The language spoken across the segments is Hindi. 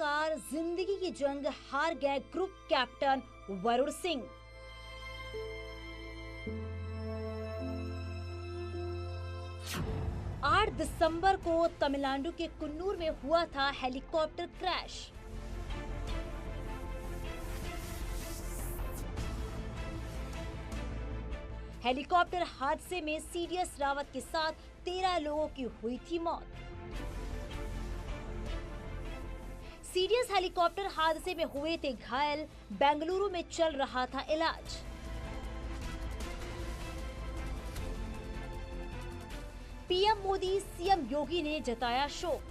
आखिरकार जिंदगी की जंग हार गए ग्रुप कैप्टन वरुण सिंह। आठ दिसंबर को तमिलनाडु के कुन्नूर में हुआ था हेलीकॉप्टर क्रैश। हेलीकॉप्टर हादसे में सीडीएस रावत के साथ 13 लोगों की हुई थी मौत। सीडीएस हेलीकॉप्टर हादसे में हुए थे घायल, बेंगलुरु में चल रहा था इलाज। पीएम मोदी, सीएम योगी ने जताया शोक।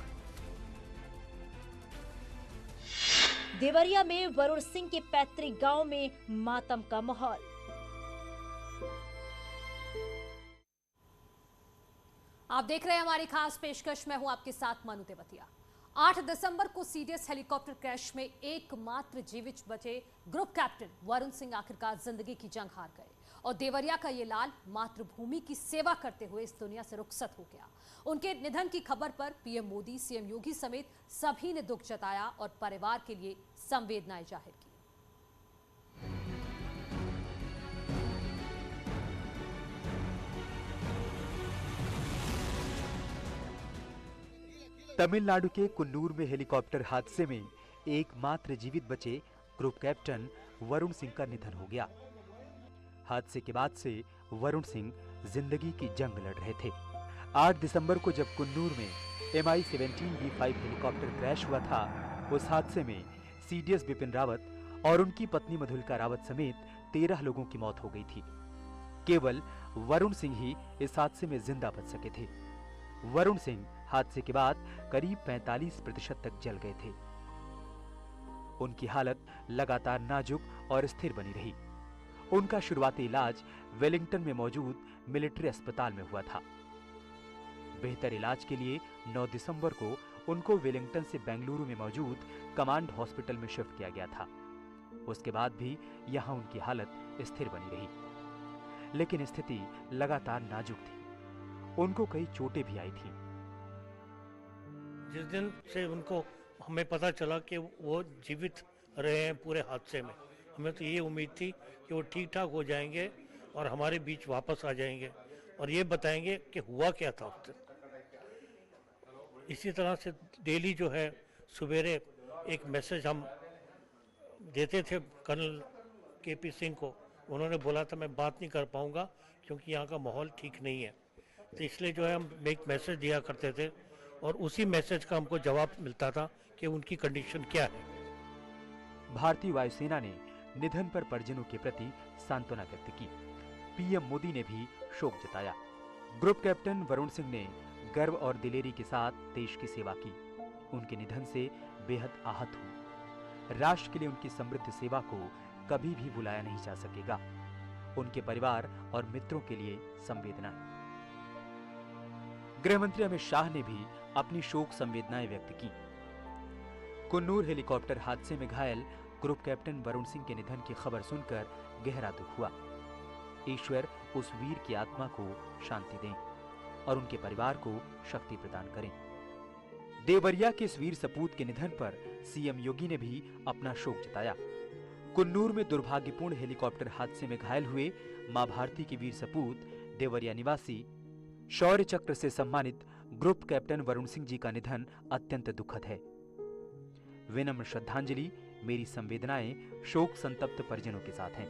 देवरिया में वरुण सिंह के पैतृक गांव में मातम का माहौल। आप देख रहे हैं हमारी खास पेशकश। मैं हूं आपके साथ मनु तेवतिया। 8 दिसंबर को सीडीएस हेलीकॉप्टर क्रैश में एकमात्र जीवित बचे ग्रुप कैप्टन वरुण सिंह आखिरकार जिंदगी की जंग हार गए और देवरिया का ये लाल मातृभूमि की सेवा करते हुए इस दुनिया से रुखसत हो गया। उनके निधन की खबर पर पीएम मोदी, सीएम योगी समेत सभी ने दुख जताया और परिवार के लिए संवेदनाएं जाहिर की। तमिलनाडु के कुन्नूर में हेलीकॉप्टर हादसे में एकमात्र जीवित बचे ग्रुप कैप्टन वरुण सिंह का निधन हो गया। हादसे के बाद से वरुण सिंह जिंदगी की जंग लड़ रहे थे। 8 दिसंबर को जब कुन्नूर में MI-17V5 हेलीकॉप्टर क्रैश हुआ था, उस हादसे में सीडीएस बिपिन रावत और उनकी पत्नी मधुलिका रावत समेत 13 लोगों की मौत हो गई थी। केवल वरुण सिंह ही इस हादसे में जिंदा बच सके थे। वरुण सिंह हादसे के बाद करीब 45% तक जल गए थे। उनकी हालत लगातार नाजुक और स्थिर बनी रही। उनका शुरुआती इलाज वेलिंगटन में मौजूद मिलिट्री अस्पताल में हुआ था। बेहतर इलाज के लिए 9 दिसंबर को उनको वेलिंगटन से बेंगलुरु में मौजूद कमांड हॉस्पिटल में शिफ्ट किया गया था। उसके बाद भी यहां उनकी हालत स्थिर बनी रही, लेकिन स्थिति लगातार नाजुक थी। उनको कई चोटें भी आई थी। जिस दिन से उनको हमें पता चला कि वो जीवित रहे हैं पूरे हादसे में, हमें तो ये उम्मीद थी कि वो ठीक ठाक हो जाएंगे और हमारे बीच वापस आ जाएंगे और ये बताएंगे कि हुआ क्या था उस दिन। इसी तरह से डेली जो है सवेरे एक मैसेज हम देते थे कर्नल KP सिंह को। उन्होंने बोला था मैं बात नहीं कर पाऊंगा क्योंकि यहाँ का माहौल ठीक नहीं है, तो इसलिए जो है हम एक मैसेज दिया करते थे और उसी मैसेज का हमको जवाब मिलता था कि उनकी कंडीशन क्या है। भारतीय वायुसेना ने निधन पर परिजनों के प्रति सांत्वना व्यक्त की। पीएम मोदी ने भी शोक जताया। ग्रुप कैप्टन वरुण सिंह ने गर्व और दिलेरी के साथ देश की सेवा की। उनके निधन से बेहद आहत हूं। राष्ट्र के लिए उनकी समृद्ध सेवा को कभी भी भुलाया नहीं जा सकेगा। उनके परिवार और मित्रों के लिए संवेदना। गृह मंत्री अमित शाह ने भी अपनी शोक संवेदनाएं व्यक्त की। कुन्नूर हेलीकॉप्टर हादसे में घायल ग्रुप कैप्टन वरुण सिंह के निधन की खबर सुनकर गहरा दुख हुआ। ईश्वर उस वीर की आत्मा को शांति दें और उनके परिवार को शक्ति प्रदान करें। देवरिया के इस वीर सपूत के निधन पर सीएम योगी ने भी अपना शोक जताया। कुन्नूर में दुर्भाग्यपूर्ण हेलीकॉप्टर हादसे में घायल हुए मां भारती के वीर सपूत देवरिया निवासी शौर्य चक्र से सम्मानित ग्रुप कैप्टन वरुण सिंह जी का निधन अत्यंत दुखद है। विनम्र श्रद्धांजलि, मेरी संवेदनाएं शोक संतप्त परिजनों के साथ हैं।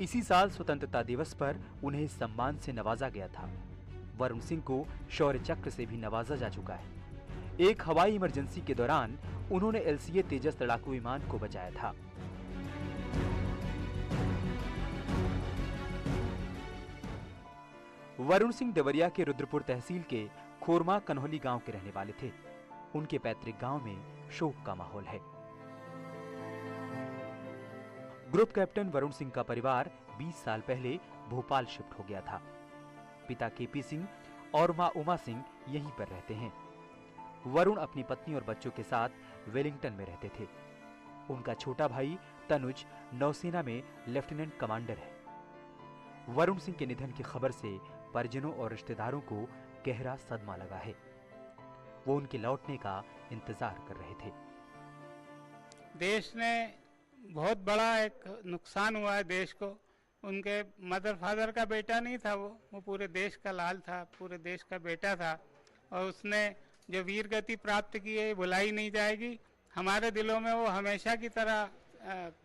इसी साल स्वतंत्रता दिवस पर उन्हें इस सम्मान से नवाजा गया था। वरुण सिंह को शौर्य चक्र से भी नवाजा जा चुका है। एक हवाई इमरजेंसी के दौरान उन्होंने LCA तेजस लड़ाकू विमान को बचाया था। वरुण सिंह देवरिया के रुद्रपुर तहसील के खोरमा कन्हौली गांव के रहने वाले थे। उनके पैतृक गांव में शोक का माहौल है। ग्रुप कैप्टन वरुण सिंह का परिवार 20 साल पहले भोपाल शिफ्ट हो गया था। पिता KP सिंह और मां उमा सिंह यहीं पर रहते हैं। वरुण अपनी पत्नी और बच्चों के साथ वेलिंगटन में रहते थे। उनका छोटा भाई तनुज नौसेना में लेफ्टिनेंट कमांडर है। वरुण सिंह के निधन की खबर से परिजनों और रिश्तेदारों को गहरा सदमा लगा है। वो उनके लौटने का इंतजार कर रहे थे। देश ने बहुत बड़ा एक नुकसान हुआ है देश को। उनके मदर फादर का बेटा नहीं था, वो पूरे देश का लाल था, पूरे देश का बेटा था, और उसने जो वीर गति प्राप्त की है भुलाई नहीं जाएगी। हमारे दिलों में वो हमेशा की तरह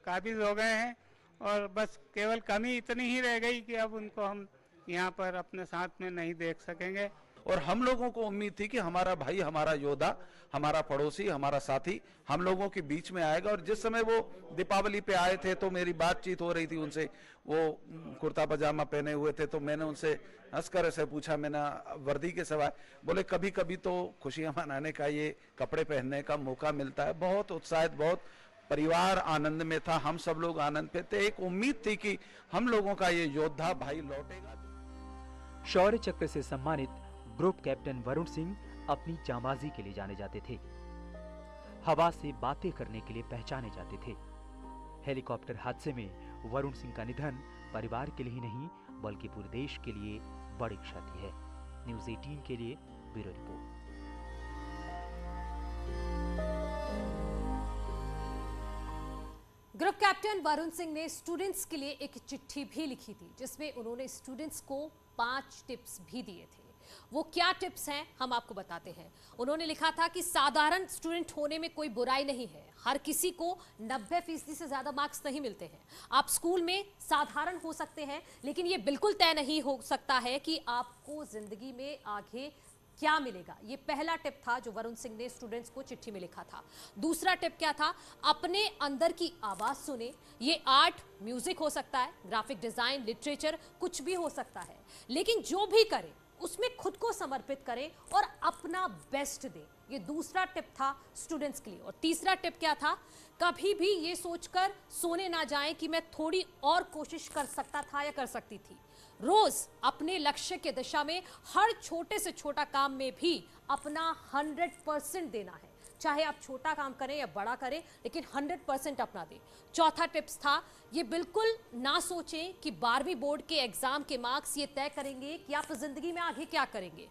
काबिज हो गए हैं, और बस केवल कमी इतनी ही रह गई कि अब उनको हम यहाँ पर अपने साथ में नहीं देख सकेंगे। और हम लोगों को उम्मीद थी कि हमारा भाई, हमारा योद्धा, हमारा पड़ोसी, हमारा साथी हम लोगों के बीच में आएगा। और जिस समय वो दीपावली पे आए थे तो मेरी बातचीत हो रही थी उनसे, वो कुर्ता पजामा पहने हुए थे, तो मैंने उनसे हंसकर ऐसे पूछा, मैंने वर्दी के सिवाय, बोले कभी कभी तो खुशियां मनाने का, ये कपड़े पहनने का मौका मिलता है। बहुत उत्साहित, बहुत परिवार आनंद में था, हम सब लोग आनंद पे थे। एक उम्मीद थी कि हम लोगों का ये योद्धा भाई लौटेगा। शौर्य चक्र से सम्मानित ग्रुप कैप्टन वरुण सिंह अपनी जांबाजी के लिए जाने जाते थे। हवा से बातें करने के लिए पहचाने जाते थे। हेलीकॉप्टर हादसे में वरुण सिंह का निधन परिवार के लिए ही नहीं बल्कि पूरे देश के लिए बड़ी क्षति है। न्यूज़ 18 के लिए bureau report. Group captain Varun Singh ने स्टूडेंट्स के लिए एक चिट्ठी भी लिखी थी, जिसमें उन्होंने स्टूडेंट्स को 5 टिप्स भी दिए थे। वो क्या टिप्स हैं हम आपको बताते हैं। उन्होंने लिखा था कि साधारण स्टूडेंट होने में कोई बुराई नहीं है, हर किसी को 90% से ज्यादा मार्क्स नहीं मिलते हैं। आप स्कूल में साधारण हो सकते हैं, लेकिन ये बिल्कुल तय नहीं हो सकता है कि आपको जिंदगी में आगे क्या मिलेगा। ये पहला टिप था जो वरुण सिंह ने स्टूडेंट्स को चिट्ठी में लिखा था। दूसरा टिप क्या था? अपने अंदर की आवाज सुने। ये आर्ट, म्यूजिक हो सकता है, ग्राफिक डिजाइन, लिटरेचर, कुछ भी हो सकता है, लेकिन जो भी करे उसमें खुद को समर्पित करें और अपना बेस्ट दे। ये दूसरा टिप था स्टूडेंट्स के लिए। और तीसरा टिप क्या था? कभी भी ये सोचकर सोने ना जाएं कि मैं थोड़ी और कोशिश कर सकता था या कर सकती थी। रोज अपने लक्ष्य के दिशा में हर छोटे से छोटा काम में भी अपना 100% देना है। चाहे आप छोटा काम करें या बड़ा करें, लेकिन 100% अपना दें। चौथा टिप्स था, ये बिल्कुल ना सोचें कि 12वीं बोर्ड के एग्जाम के मार्क्स ये तय करेंगे कि आप जिंदगी में आगे क्या करेंगे।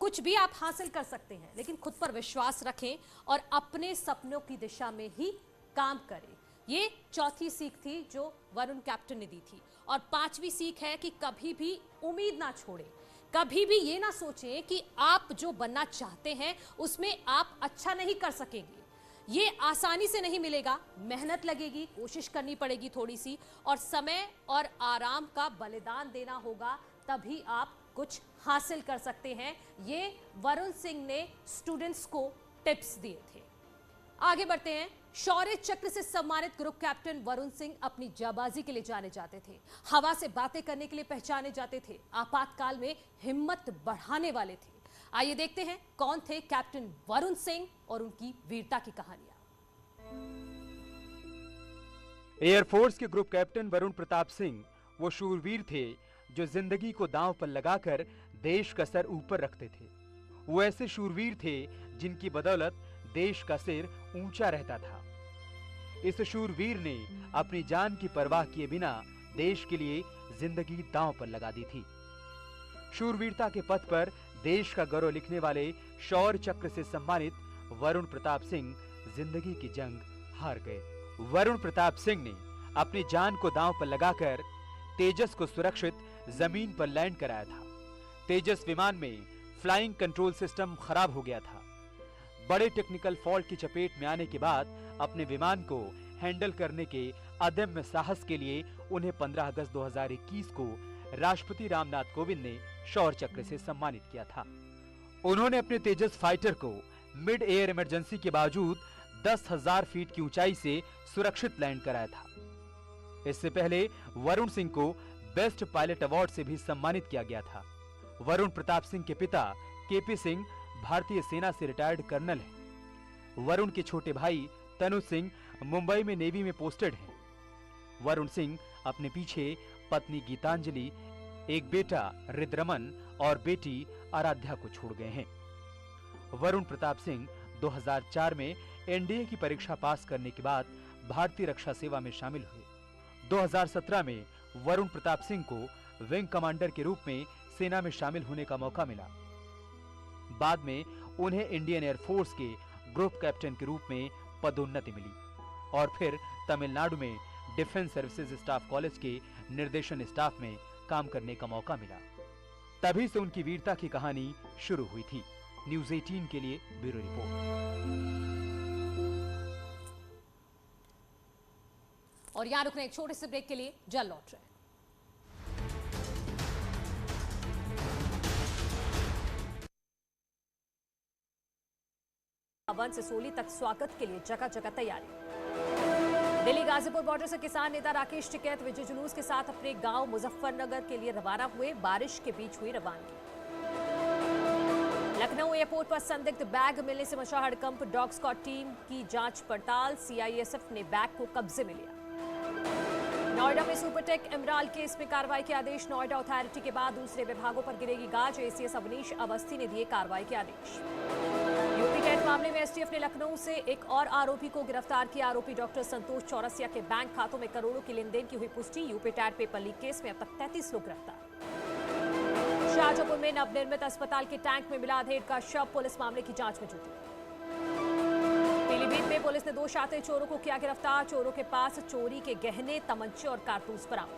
कुछ भी आप हासिल कर सकते हैं, लेकिन खुद पर विश्वास रखें और अपने सपनों की दिशा में ही काम करें। ये चौथी सीख थी जो वरुण कैप्टन ने दी थी। और 5वीं सीख है कि कभी भी उम्मीद ना छोड़ें। कभी भी ये ना सोचें कि आप जो बनना चाहते हैं उसमें आप अच्छा नहीं कर सकेंगे। ये आसानी से नहीं मिलेगा, मेहनत लगेगी, कोशिश करनी पड़ेगी थोड़ी सी, और समय और आराम का बलिदान देना होगा, तभी आप कुछ हासिल कर सकते हैं। ये वरुण सिंह ने स्टूडेंट्स को टिप्स दिए थे। आगे बढ़ते हैं। शौर्य चक्र से सम्मानित ग्रुप कैप्टन वरुण सिंह अपनी जाबाजी के लिए जाने जाते थे, हवा से बातें करने के लिए पहचाने जाते थे, आपातकाल में हिम्मत बढ़ाने वाले थे। आइए देखते हैं कौन थे कैप्टन वरुण सिंह और उनकी वीरता की कहानियां। एयरफोर्स के ग्रुप कैप्टन वरुण प्रताप सिंह वो शूरवीर थे जो जिंदगी को दांव पर लगाकर देश का सर ऊपर रखते थे। वो ऐसे शूरवीर थे जिनकी बदौलत देश का सिर ऊंचा रहता था। इस शूरवीर ने अपनी जान की परवाह किए बिना देश के लिए जिंदगी दांव पर लगा दी थी। शूरवीरता के पथ पर देश का गौरव लिखने वाले शौर्य चक्र से सम्मानित वरुण प्रताप सिंह जिंदगी की जंग हार गए। वरुण प्रताप सिंह ने अपनी जान को दांव पर लगाकर तेजस को सुरक्षित जमीन पर लैंड कराया था। तेजस विमान में फ्लाइंग कंट्रोल सिस्टम खराब हो गया था। बड़े टेक्निकल फॉल्ट की चपेट में आने के बाद अपने विमान को हैंडल करने के अदम्य साहस के लिए उन्हें 15 अगस्त 2021 को राष्ट्रपति रामनाथ कोविंद ने शौर्य चक्र से सम्मानित किया था। उन्होंने अपने तेजस फाइटर को मिड एयर इमरजेंसी के बावजूद 10,000 फीट की ऊंचाई से सुरक्षित लैंड कराया था। इससे पहले वरुण सिंह को बेस्ट पायलट अवार्ड से भी सम्मानित किया गया था। वरुण प्रताप सिंह के पिता केपी सिंह भारतीय सेना से रिटायर्ड कर्नल हैं। वरुण के छोटे भाई तनु सिंह मुंबई में नेवी में पोस्टेड हैं। वरुण सिंह अपने पीछे पत्नी गीतांजलि, एक बेटा रिद्रमन और बेटी आराध्या को छोड़ गए हैं। वरुण प्रताप सिंह 2004 में एनडीए की परीक्षा पास करने के बाद भारतीय रक्षा सेवा में शामिल हुए। 2017 में वरुण प्रताप सिंह को विंग कमांडर के रूप में सेना में शामिल होने का मौका मिला। बाद में उन्हें इंडियन एयरफोर्स के ग्रुप कैप्टन के रूप में पदोन्नति मिली। और फिर तमिलनाडु में डिफेंस सर्विसेज स्टाफ कॉलेज के निर्देशन स्टाफ में काम करने का मौका मिला। तभी से उनकी वीरता की कहानी शुरू हुई थी। न्यूज़ 18 के लिए ब्यूरो रिपोर्ट। और यहां रुकने एक छोटे से ब्रेक के लिए जल्द लौट रहे हैं। वन से सोली तक स्वागत के लिए जगह जगह तैयारी। दिल्ली गाजीपुर बॉर्डर से किसान नेता राकेश टिकैत विजय जुलूस के साथ अपने गांव मुजफ्फरनगर के लिए रवाना हुए। बारिश के बीच हुई रवानगी। लखनऊ एयरपोर्ट पर संदिग्ध बैग मिलने से मचा हड़कंप। डॉग स्क्वाड टीम की जांच पड़ताल। सीआईएसएफ ने बैग को कब्जे में लिया। नोएडा में सुपरटेक इमराल केस में कार्रवाई के आदेश। नोएडा अथॉरिटी के बाद दूसरे विभागों पर गिरेगी गाज। एसीएस अवनीश अवस्थी ने दिए कार्रवाई के आदेश। यूपी टेट मामले में एसटीएफ ने लखनऊ से एक और आरोपी को गिरफ्तार किया। आरोपी डॉक्टर संतोष चौरसिया के बैंक खातों में करोड़ों की लेनदेन की हुई पुष्टि। UP TET paper leak case में अब तक 33 लोग गिरफ्तार। शाहजहांपुर में नवनिर्मित अस्पताल के टैंक में मिला अधेड़ का शव। पुलिस मामले की जांच में जुटी। पीलीभीत में पुलिस ने 2 शातिर चोरों को किया गिरफ्तार। चोरों के पास चोरी के गहने, तमंचे और कारतूस बरामद।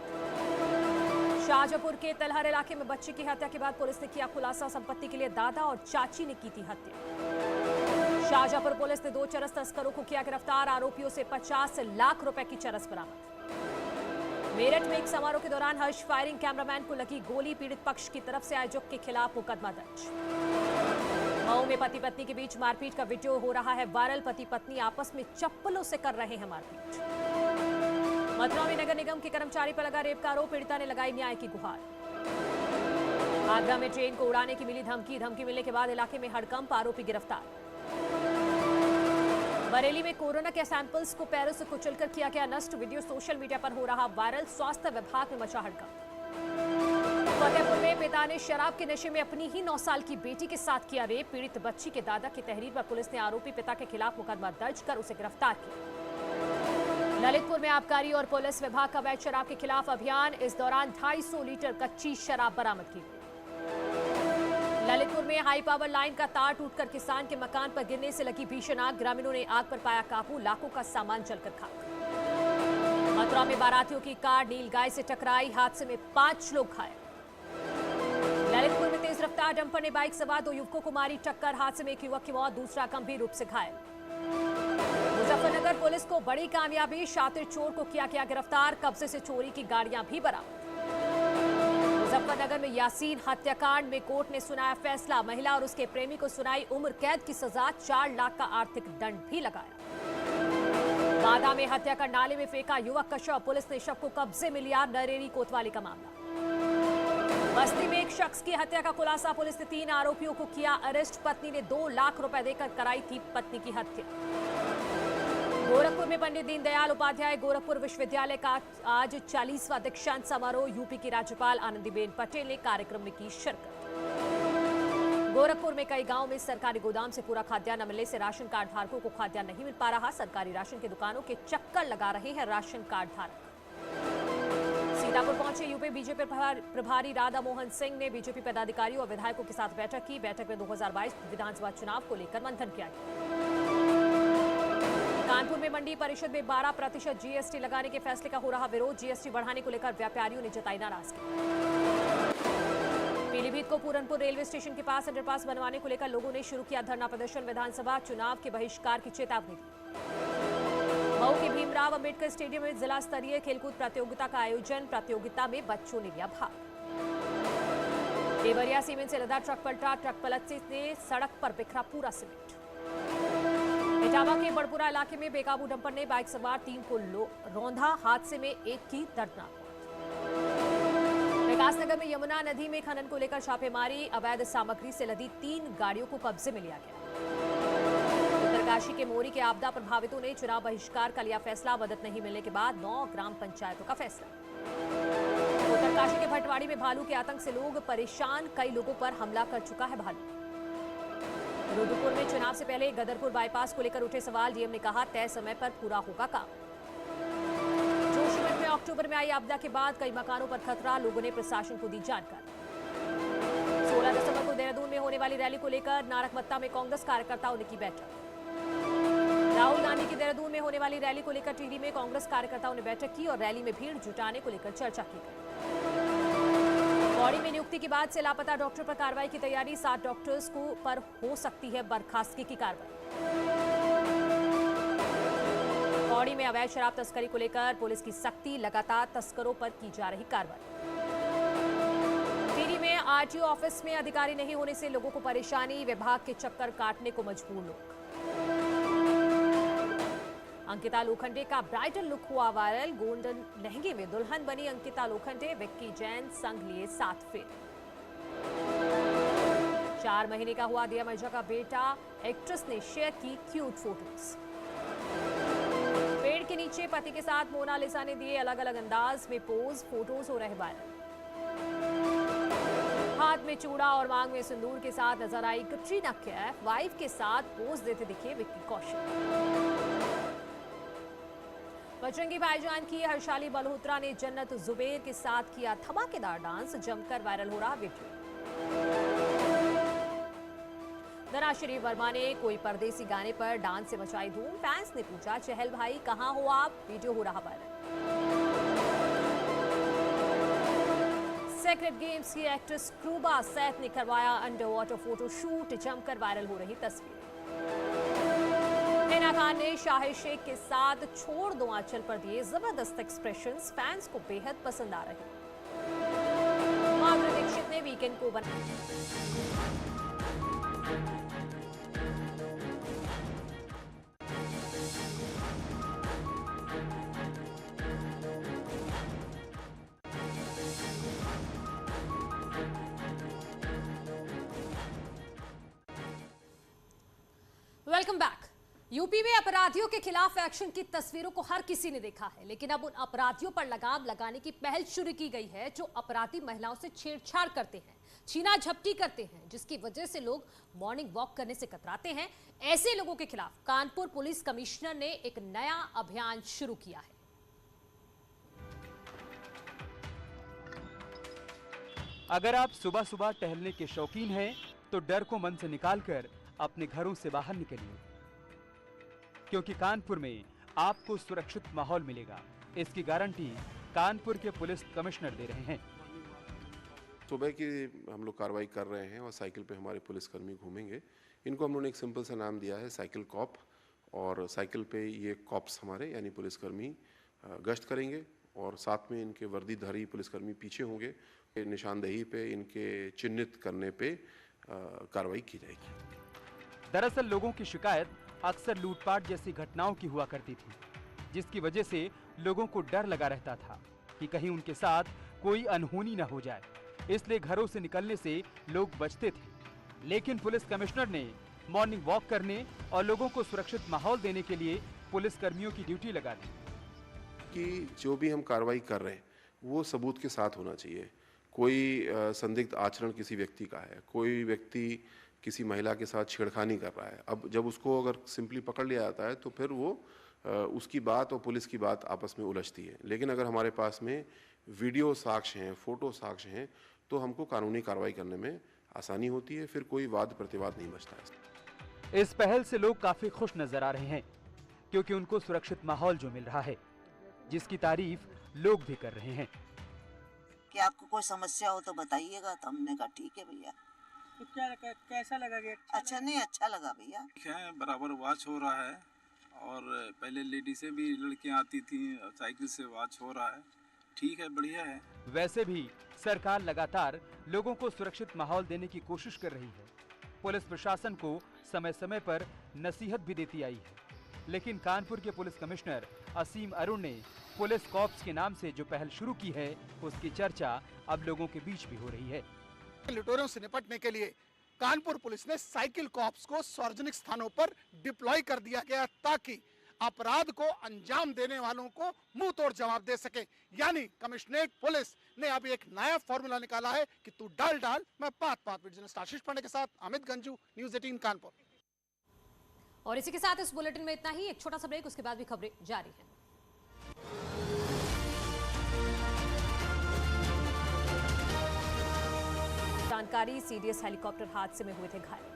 शाहजहांपुर के तलहर इलाके में बच्ची की हत्या के बाद पुलिस ने किया खुलासा। संपत्ति के लिए दादा और चाची ने की थी हत्या। शाहजहांपुर पुलिस ने 2 चरस तस्करों को किया गिरफ्तार। आरोपियों से 50 लाख रुपए की चरस बरामद। मेरठ में एक समारोह के दौरान हर्ष फायरिंग, कैमरामैन को लगी गोली। पीड़ित पक्ष की तरफ से आयोजक के खिलाफ मुकदमा दर्ज। मऊ में पति पत्नी के बीच मारपीट का वीडियो हो रहा है वायरल। पति पत्नी आपस में चप्पलों से कर रहे हैं मारपीट। मथुरा में नगर निगम के कर्मचारी पर लगा रेप का आरोप। पीड़िता ने लगाई न्याय की गुहार। आगरा में ट्रेन को उड़ाने की मिली धमकी मिलने के बाद इलाके में हड़कंप। आरोपी गिरफ्तार। बरेली में कोरोना के सैंपल्स को पैरों से कुचलकर किया गया नष्ट। वीडियो सोशल मीडिया पर हो रहा वायरल। स्वास्थ्य विभाग में मचा हड़कंप। फतेहपुर में पिता ने शराब के नशे में अपनी ही 9 साल की बेटी के साथ किया रेप। पीड़ित बच्ची के दादा की तहरीर पर पुलिस ने आरोपी पिता के खिलाफ मुकदमा दर्ज कर उसे गिरफ्तार किया। ललितपुर में आबकारी और पुलिस विभाग का अवैध शराब के खिलाफ अभियान। इस दौरान 250 लीटर कच्ची शराब बरामद की गई। ललितपुर में हाई पावर लाइन का तार टूटकर किसान के मकान पर गिरने से लगी भीषण आग। ग्रामीणों ने आग पर पाया काबू। लाखों का सामान जलकर खाक। मथुरा में बारातियों की कार नीलगाय से टकराई। हादसे में 5 लोग घायल। ललितपुर में तेज रफ्तार डंपर ने बाइक सवार 2 युवकों को मारी टक्कर। हादसे में एक युवक की मौत, दूसरा गंभीर रूप से घायल। मुजफ्फरनगर पुलिस को बड़ी कामयाबी। शातिर चोर को किया गया गिरफ्तार। कब्जे से चोरी की गाड़ियां भी बरामद। मुजफ्फरनगर में यासीन हत्याकांड में कोर्ट ने सुनाया फैसला। महिला और उसके प्रेमी को सुनाई उम्र कैद की सजा। 4 लाख का आर्थिक दंड भी लगाया। बादा में हत्या कर नाले में फेंका युवक का शव। पुलिस ने शव को कब्जे में लिया। नरेरी कोतवाली का मामला। बस्ती में एक शख्स की हत्या का खुलासा। पुलिस ने 3 आरोपियों को किया अरेस्ट। पत्नी ने 2 लाख रुपए देकर कराई थी पत्नी की हत्या। गोरखपुर में पंडित दीनदयाल उपाध्याय गोरखपुर विश्वविद्यालय का आज 40वां दीक्षांत समारोह। यूपी की राज्यपाल आनंदीबेन पटेल ने कार्यक्रम में की शिरकत। गोरखपुर में कई गांवों में सरकारी गोदाम से पूरा खाद्यान्न न मिलने से राशन कार्ड धारकों को खाद्यान्न नहीं मिल पा रहा। सरकारी राशन की दुकानों के चक्कर लगा रहे हैं राशन कार्ड धारक। सीतापुर पहुंचे यूपी बीजेपी प्रभारी राधा मोहन सिंह ने बीजेपी पदाधिकारियों और विधायकों के साथ बैठक की। बैठक में 2022 विधानसभा चुनाव को लेकर मंथन किया गया। कानपुर में मंडी परिषद में 12% जीएसटी लगाने के फैसले का हो रहा विरोध। जीएसटी बढ़ाने को लेकर व्यापारियों ने जताई नाराजगी। पीलीभीत को पूरनपुर रेलवे स्टेशन के पास अंडरपास बनवाने को लेकर लोगों ने शुरू किया धरना प्रदर्शन। विधानसभा चुनाव के बहिष्कार की चेतावनी दी। मऊ के भीमराव अंबेडकर स्टेडियम में जिला स्तरीय खेलकूद प्रतियोगिता का आयोजन। प्रतियोगिता में बच्चों ने लिया भाग। देवरिया सीमेंट से लदा ट्रक पलटा। ट्रक पलट से सड़क पर बिखरा पूरा सीमेंट। इटावा के बड़पुरा इलाके में बेकाबू डंपर ने बाइक सवार 3 को रौंधा। हादसे में एक की दर्दनाक मौत। विकासनगर में यमुना नदी में खनन को लेकर छापेमारी। अवैध सामग्री से लदी 3 गाड़ियों को कब्जे में लिया गया। उत्तरकाशी के मोरी के आपदा प्रभावितों ने चुनाव बहिष्कार का लिया फैसला। मदद नहीं मिलने के बाद 9 ग्राम पंचायतों का फैसला। उत्तरकाशी के भटवाड़ी में भालू के आतंक से लोग परेशान। कई लोगों पर हमला कर चुका है भालू। रुद्रपुर में चुनाव से पहले गदरपुर बाईपास को लेकर उठे सवाल। डीएम ने कहा तय समय पर पूरा होगा काम। जोशीमठ में अक्टूबर में आई आपदा के बाद कई मकानों पर खतरा। लोगों ने प्रशासन को दी जानकारी। 16 दिसंबर को देहरादून में होने वाली रैली को लेकर नारकमत्ता में कांग्रेस कार्यकर्ताओं ने की बैठक। राहुल गांधी की देहरादून में होने वाली रैली को लेकर टिहरी में कांग्रेस कार्यकर्ताओं ने बैठक की और रैली में भीड़ जुटाने को लेकर चर्चा की गई। पौड़ी में नियुक्ति के बाद से लापता डॉक्टर पर कार्रवाई की तैयारी, 7 डॉक्टर्स को पर हो सकती है बर्खास्तगी की कार्रवाई। पौड़ी में अवैध शराब तस्करी को लेकर पुलिस की सख्ती, लगातार तस्करों पर की जा रही कार्रवाई। टिहरी में आरटीओ ऑफिस में अधिकारी नहीं होने से लोगों को परेशानी, विभाग के चक्कर काटने को मजबूर लोग। अंकिता लोखंडे का ब्राइडल लुक हुआ वायरल, गोल्डन लहंगे में दुल्हन बनी अंकिता लोखंडे, विक्की जैन संग लिए 7 फेरे। 4 महीने का हुआ दिया मिर्जा का बेटा, एक्ट्रेस ने शेयर की क्यूट फोटोज। पेड़ के नीचे पति के साथ मोनालिसा ने दिए अलग अलग अंदाज में पोज, फोटोज हो रहे वायरल। हाथ में चूड़ा और मांग में सिंदूर के साथ नजर आई कटरीना कैफ, वाइफ के साथ पोज देते दिखे विक्की कौशल। बजरंगी भाईजान की हर्षाली मल्होत्रा ने जन्नत जुबेर के साथ किया धमाकेदार डांस, जमकर वायरल हो रहा वीडियो। धनाश्री वर्मा ने कोई परदेसी गाने पर डांस से मचाई धूम, फैंस ने पूछा चहल भाई कहां हो आप, वीडियो हो रहा वायरल। सेक्रेट गेम्स की एक्ट्रेस क्रूबा सैफ ने करवाया अंडर वाटर फोटो शूट, जमकर वायरल हो रही तस्वीर। हिना खान ने शाहिद शेख के साथ छोड़ दो आंचल पर दिए जबरदस्त एक्सप्रेशंस, फैंस को बेहद पसंद आ रहे। माधुरी दीक्षित ने वीकेंड को बनाया। Welcome back. यूपी में अपराधियों के खिलाफ एक्शन की तस्वीरों को हर किसी ने देखा है, लेकिन अब उन अपराधियों पर लगाम लगाने की पहल शुरू की गई है जो अपराधी महिलाओं से छेड़छाड़ करते हैं, छीना झपटी करते हैं, जिसकी वजह से लोग मॉर्निंग वॉक करने से कतराते हैं। ऐसे लोगों के खिलाफ कानपुर पुलिस कमिश्नर ने एक नया अभियान शुरू किया है। अगर आप सुबह सुबह टहलने के शौकीन हैं, तो डर को मन से निकालकर अपने घरों से बाहर निकलिए, क्योंकि कानपुर में आपको सुरक्षित माहौल मिलेगा। इसकी गारंटी कानपुर के पुलिस कमिश्नर दे रहे हैं। सुबह की हम लोग कार्रवाई कर रहे हैं और साइकिल पे हमारे पुलिसकर्मी घूमेंगे। इनको हम लोगों ने एक सिंपल सा नाम दिया है साइकिल कॉप, और साइकिल पे ये कॉप्स हमारे यानी पुलिसकर्मी गश्त करेंगे और साथ में इनके वर्दीधारी पुलिसकर्मी पीछे होंगे। निशानदेही पे इनके चिन्हित करने पे कार्रवाई की जाएगी। दरअसल लोगों की शिकायत अक्सर लूटपाट जैसी घटनाओं की हुआ करती थी, जिसकी वजह से लोगों को डर लगा रहता था कि कहीं उनके साथ कोई अनहोनी न हो जाए, इसलिए घरों से निकलने से लोग बचते थे। लेकिन पुलिस कमिश्नर ने मॉर्निंग वॉक करने और लोगों को सुरक्षित माहौल देने के लिए पुलिस कर्मियों की ड्यूटी लगा दी कि जो भी हम कार्रवाई कर रहे हैं वो सबूत के साथ होना चाहिए। कोई संदिग्ध आचरण किसी व्यक्ति का है, कोई व्यक्ति किसी महिला के साथ छेड़खानी कर रहा है, अब जब उसको अगर सिंपली पकड़ लिया जाता है तो फिर वो उसकी बात और पुलिस की बात आपस में उलझती है। लेकिन अगर हमारे पास में वीडियो साक्ष्य हैं, फोटो साक्ष्य हैं, तो हमको कानूनी कार्रवाई करने में आसानी होती है, फिर कोई वाद प्रतिवाद नहीं बचता है। इस पहल से लोग काफी खुश नजर आ रहे हैं, क्योंकि उनको सुरक्षित माहौल जो मिल रहा है, जिसकी तारीफ लोग भी कर रहे हैं। कि आपको कोई समस्या हो तो बताइएगा। तो हमने कहा ठीक है भैया। तो क्या कैसा लगा? अच्छा नहीं, अच्छा लगा भैया। बराबर वॉच हो रहा है, और पहले लेडीज़ें भी लड़कियां आती थी, साइकिल से वॉच हो रहा है। ठीक है, बढ़िया है। वैसे भी सरकार लगातार लोगों को सुरक्षित माहौल देने की कोशिश कर रही है। पुलिस प्रशासन को समय समय पर नसीहत भी देती आई है, लेकिन कानपुर के पुलिस कमिश्नर असीम अरुण ने पुलिस कॉप्स के नाम से जो पहल शुरू की है, उसकी चर्चा अब लोगों के बीच भी हो रही है। लुटेरों से निपटने के लिए कानपुर पुलिस ने साइकिल कॉप्स को सार्वजनिक स्थानों पर डिप्लॉय कर दिया गया, ताकि अपराध को अंजाम देने वालों को मुंह तोड़ जवाब दे सके। यानी कमिश्नरेट पुलिस ने अब एक नया फॉर्मूला निकाला है कि तू डाल डाल मैं पात। जर्नलिस्ट आशीष पांडे के साथ अमित गंजू, न्यूज़ 18 कानपुर। और इसी के साथ इस बुलेटिन में इतना ही। एक छोटा सा ब्रेक, उसके बाद भी खबरें जारी हैं। जानकारी, सीडीएस हेलीकॉप्टर हादसे में हुए थे घायल।